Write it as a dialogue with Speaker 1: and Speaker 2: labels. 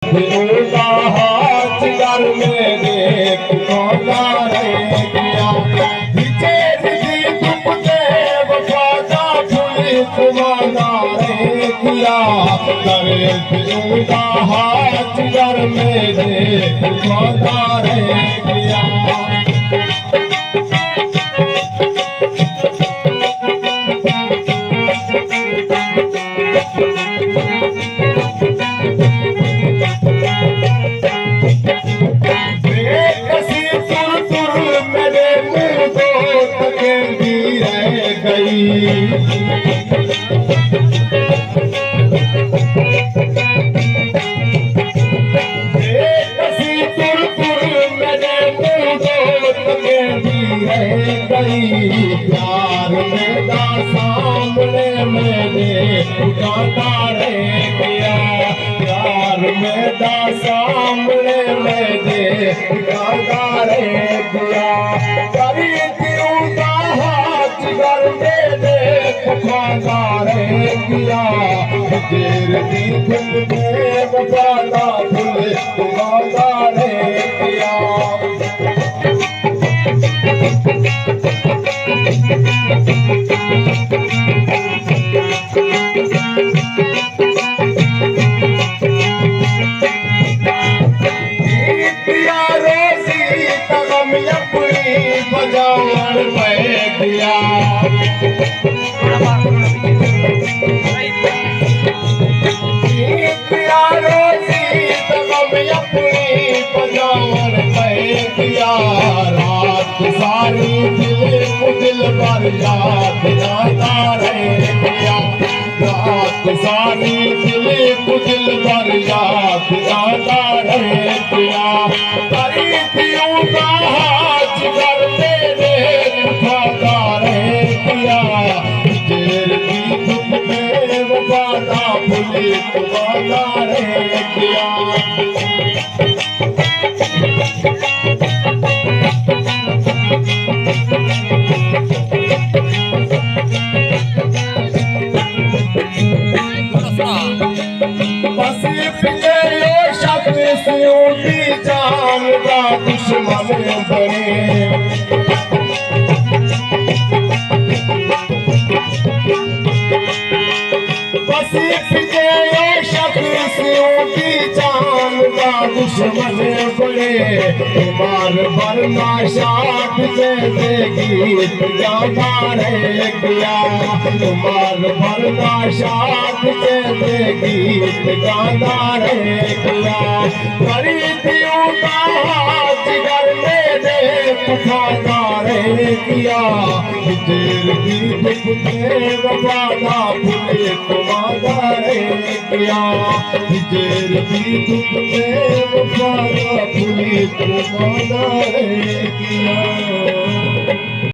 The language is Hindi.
Speaker 1: उनका हाथ घर में देख कौना रह गया विचेर दी तुम देव पादा पुलिस वाला रह गया करे उनका हाथ घर में देख कौना रह गया प्यार मेरा सामने मैंने गाता रह गया प्यार मेरा सामने मैंने गाता रह गया करी क्यों का हाथ घर में देख गाता रह गया देर की धुन में गाता भूल गाता रह गया सारी दिल पर याद आता रह गया रात सारी दिल पर याद आता रह गया करी दियों का हाथ घर मेरे उठाता रह गया देर की धूप में वफादा भूली तुम्हारा रह गया दुश्मन बने दुश्मन बड़े तुम्हार वरना शाट से गीत गाता रह गया तुम्हार वरना शाट से गीत गाता रह गया खरीदियों का हाथ घर में देख खाता रह गया देर की दुख में वफादा भूले तुम्हारा रह गया देर की दुख में वफादा भूले तुम्हारा रह गया।